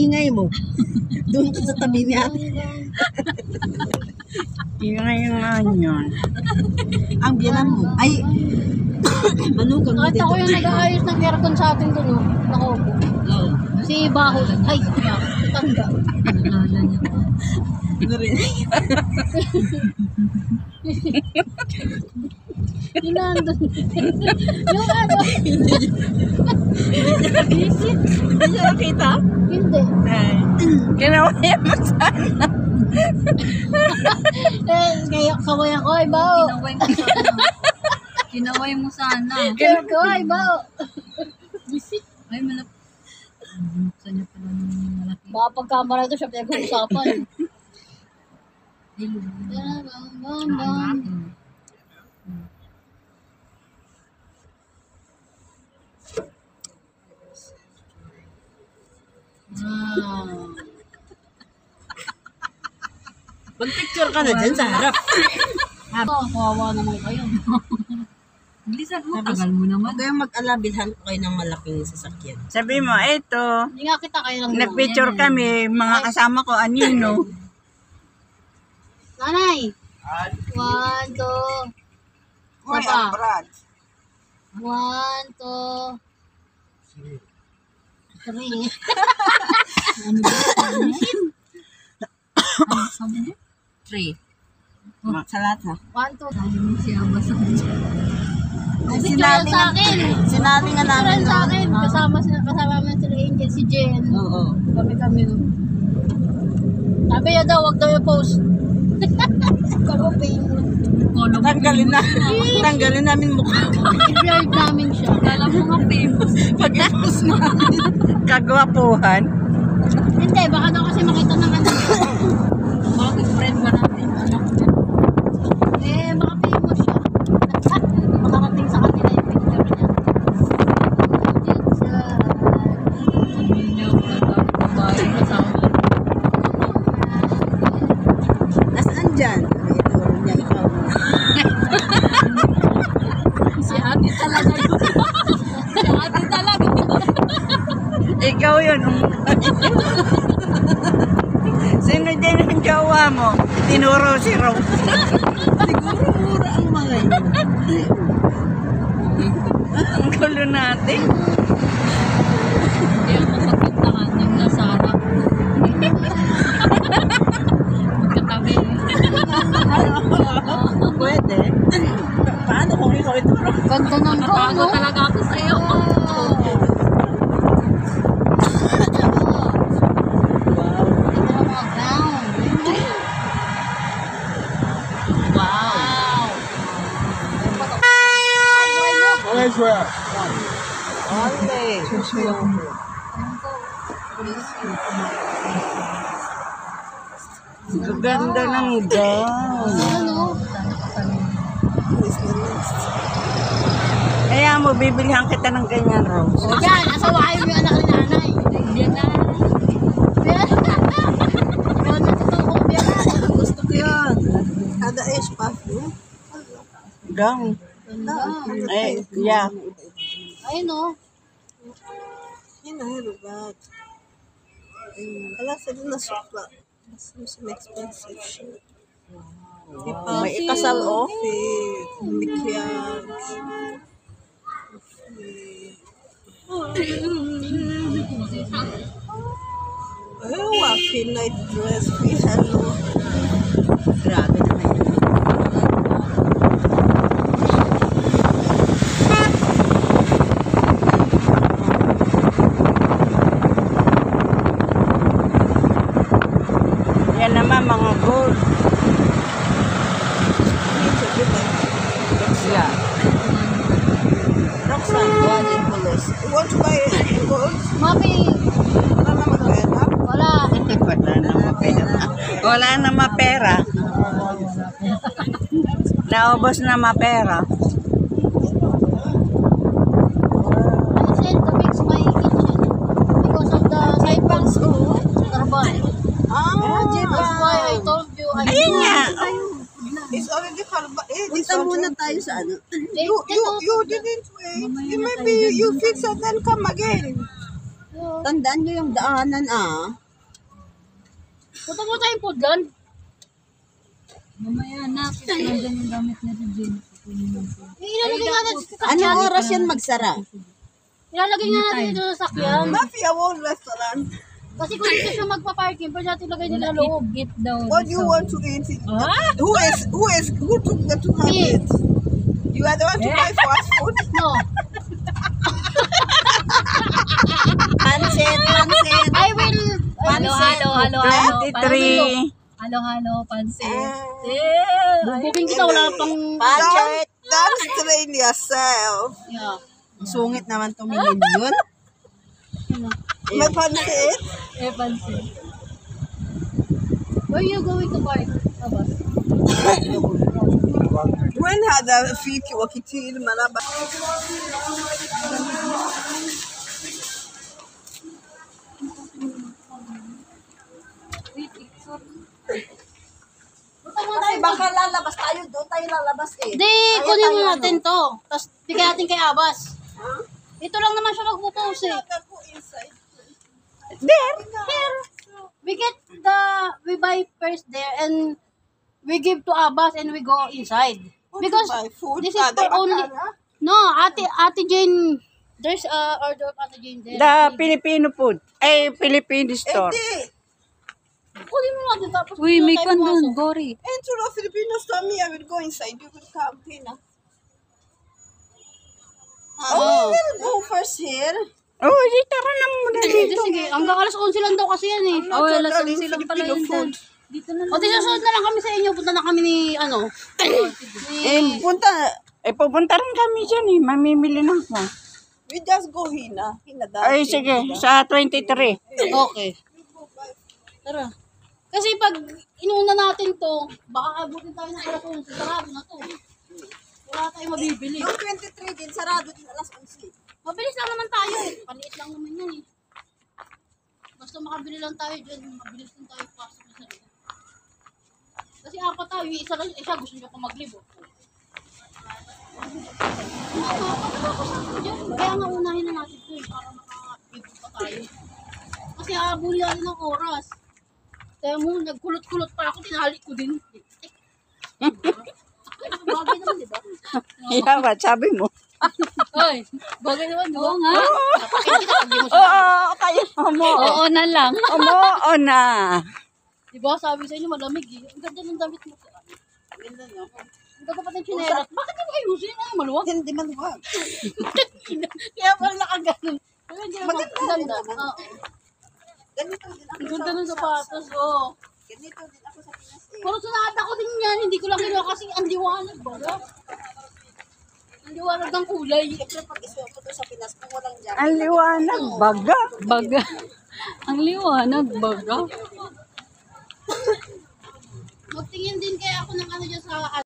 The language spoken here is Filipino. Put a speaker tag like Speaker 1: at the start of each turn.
Speaker 1: ingay mo. Doon sa tabi niya.
Speaker 2: Ingay nga yun.
Speaker 1: Ang biyanan mo. Ay, manukan mo
Speaker 3: Nakita ko yung nag-aayos ng aircon sa atin doon, no? Nakaupo.
Speaker 1: Oo.
Speaker 3: Si Baho. Ay, tanda.
Speaker 2: Nalala niya pa.
Speaker 3: Yung nandun. Yung ano.
Speaker 1: Hindi niya nakita?
Speaker 3: Hindi.
Speaker 2: Ginawa niya mo sana.
Speaker 3: Kaya kaway ako, ay Baho.
Speaker 2: Kinaway mo sana. Kinaway mo sana.
Speaker 3: Kaya kaway, Baho.
Speaker 2: Ay, malap. Buksan niya pala ng malaki.
Speaker 3: Baka pagkamara ito siya pinag-uusapan.
Speaker 1: Mag-picture ka na dyan sa harap.
Speaker 3: Kawawa naman kayo.
Speaker 2: Bilisan mo. Tagal mo naman.
Speaker 1: Huwag kayong mag-alabilhan ko kayo ng malaking sasakyan.
Speaker 2: Sabi mo, eto.
Speaker 3: Hindi nga kita kayo lang.
Speaker 2: Nag-picture kami. Mga kasama ko, anino.
Speaker 3: Nanay! 1, 2.
Speaker 1: Hoy,
Speaker 3: Papa.
Speaker 1: ang brad.
Speaker 3: 1, 2. 3.
Speaker 2: Ano ba? Ano sabi niya? 3.
Speaker 1: Sa lahat ha.
Speaker 3: 1, 2.
Speaker 2: Sabi mo siya basta.
Speaker 3: Sinali sa akin.
Speaker 1: Sinali nga namin
Speaker 3: Sa akin.
Speaker 1: noon.
Speaker 3: Kasama namin sila Angel, si Jen.
Speaker 1: Oo.
Speaker 3: Kami nun. Sabi niya daw, wag daw i-post. Kagupin.
Speaker 1: Tanggalin na. Tanggalin namin mukha.
Speaker 3: I-vlog namin siya.
Speaker 2: Kala mo nga famous.
Speaker 1: Pag-ipos namin.
Speaker 2: Kagwapuhan.
Speaker 3: Hindi, baka daw kasi makita ng ano.
Speaker 2: Bakit friend ba natin?
Speaker 3: Eh, baka famous siya. Makarating sa kanila yung picture niya.
Speaker 2: Sabi niya, nagkakit na bahay kasama.
Speaker 1: Nasaan dyan? May turo niya ikaw.
Speaker 2: Si ate talaga yun. Si ate talaga yun. Ikaw yun. Sino dyan ang jowa mo? Tinuro si Rose.
Speaker 1: Siguro mura ang mga yun.
Speaker 2: Ang gulo natin. Hindi ako magpuntahan yung nasa harap. Magkatabi.
Speaker 1: Pwede. Paano kung ikaw ituro?
Speaker 3: Ganda ng
Speaker 2: Natago talaga ako sa'yo.
Speaker 1: Only.
Speaker 2: Ganda ng gown.
Speaker 3: Ano?
Speaker 2: Kaya mo, bibilihan kita ng ganyan, Rose.
Speaker 3: Yan, asawahin mo yung anak ni nanay.
Speaker 2: Yan na.
Speaker 1: Gusto ko yun. Kada is pa.
Speaker 2: Gown. Eh, yeah.
Speaker 3: Ayun o.
Speaker 1: Yun na, rubat. Wala sila na sopa. Some expensive shit. Wow. May ikasal office. Makiage. Oh, Pinay dress. Hello. Grabe na yun.
Speaker 2: Yan naman, mga gold.
Speaker 1: Yeah. Roxanne, one in police. You want to buy gold?
Speaker 3: Mami,
Speaker 1: Wala naman pera.
Speaker 3: wala.
Speaker 2: Wala na mapera. Wala na mapera. Naubos na mapera.
Speaker 3: I said to fix my kitchen because of the siphons turbine. That's why I told you.
Speaker 2: Ayun nga.
Speaker 1: It's already halba.
Speaker 4: Punta muna tayo sa ano.
Speaker 1: You didn't wait. Maybe you fix it and come again.
Speaker 4: Tandaan nyo yung daanan ah.
Speaker 3: Punta mo tayong food gun.
Speaker 2: Mamaya na, kasi nandyan yung gamit na si Jane.
Speaker 3: Ilalagay natin sa sakyan.
Speaker 4: Anong oras yan magsara?
Speaker 3: Ilalagay nga natin dito sa sakyan.
Speaker 4: Mafia won't restaurant.
Speaker 3: Kasi kung gusto siya magpa-parking, pwede natin ilagay nila loob.
Speaker 2: Eat daw.
Speaker 4: What do you want to eat?
Speaker 2: Ah?
Speaker 4: Who took the 200? You are the one to buy fast food?
Speaker 3: No.
Speaker 4: Pansit.
Speaker 3: I will...
Speaker 2: Halo.
Speaker 1: 23.
Speaker 2: Halo, pansit.
Speaker 3: Bubuking kita, wala pang...
Speaker 4: Don't strain yourself.
Speaker 3: Yeah.
Speaker 4: Sungit naman tumingin yun. May pansit?
Speaker 2: Pansit.
Speaker 3: Where you going to park? Abas.
Speaker 4: When هذا فيك وكتير منابع Kasi baka lalabas tayo, doon tayo lalabas eh.
Speaker 3: Di, kunin mo natin to. Tapos bigyan natin kay Abas. Ito lang naman siya magpo-post eh.
Speaker 4: There.
Speaker 3: Here. We buy first there and we give to Abbas and we go inside. Because
Speaker 4: buy food?
Speaker 3: this is for only... No, Ate Jane, there's a order of Ate Jane there.
Speaker 1: The Filipino food. Ay, Filipino store.
Speaker 4: Hindi.
Speaker 3: Kunin mo natin tapos...
Speaker 2: Uy, may
Speaker 3: tayo pumasok.
Speaker 2: kandang gori.
Speaker 4: Enter the Filipino store, me, I will go inside. You will come, Tina. Oh, we will go first here.
Speaker 1: Oh, di tara na muna dito.
Speaker 3: Sige, hanggang alas 11 lang daw kasi yan eh.
Speaker 2: Oh,
Speaker 4: Not
Speaker 2: alas
Speaker 4: ordering
Speaker 2: 11 lang pala
Speaker 4: Filipino
Speaker 2: yun
Speaker 4: food.
Speaker 2: dyan. Dito na
Speaker 3: O, di susunod na lang kami sa inyo. Punta na kami ni,
Speaker 1: Pupunta rin kami dyan eh. Mamimili na ako.
Speaker 4: We just go Hina.
Speaker 1: Ay, sige. Sa 23.
Speaker 3: Okay. Tara. Kasi pag inuuna natin to, baka abutin tayo ng alas 11. Sarado na to. Wala tayong mabibili.
Speaker 4: Yung 23 din, sarado din alas 11.
Speaker 3: Mabilis lang naman tayo eh. Paliit lang naman yan eh. Basta makabili lang tayo dyan. Mabilis lang tayo pasok na sa ito. Kasi apat tayo. Yung isa lang, isa gusto niya pa maglibo. Pagkatapos ako dyan. Kaya nga unahin na natin ito eh. Para makakabibig pa tayo. Kasi habuli natin ng oras. Kaya mo, nagkulot-kulot pa ako. Tinali ko din. Bagay naman, di ba?
Speaker 1: Yawa, sabi mo.
Speaker 3: Ay, bagay naman, di ba?
Speaker 2: nga.
Speaker 3: Napakita pag di mo siya.
Speaker 1: Oo, kayo mo.
Speaker 2: Oo na lang.
Speaker 1: Oo na.
Speaker 3: Di ba? Sabi sa inyo, malamig eh. Ang ganda ng damit mo. Ang ganda pa ng chinelas. Bakit hindi mo kayo usin? Ay, maluwag.
Speaker 4: Hindi man wag.
Speaker 3: Kaya pala nakaganon. Ang ganda. Oo.
Speaker 4: Ganito din ako.
Speaker 3: Ang ganda ng sapatos. Oo.
Speaker 4: Ganito din ako sa Pinas eh.
Speaker 3: Pero sunada ko din yan. Hindi ko lang ginawa kasi ang liwanag ba? Ang liwanag ng kulay.
Speaker 4: Siyempre pag isuot ko to sa Pinas, kung walang jacket.
Speaker 1: Ang liwanag, baga.
Speaker 2: Baga. Ang liwanag, baga.
Speaker 3: Magtingin din kaya ako ng ano dyan sa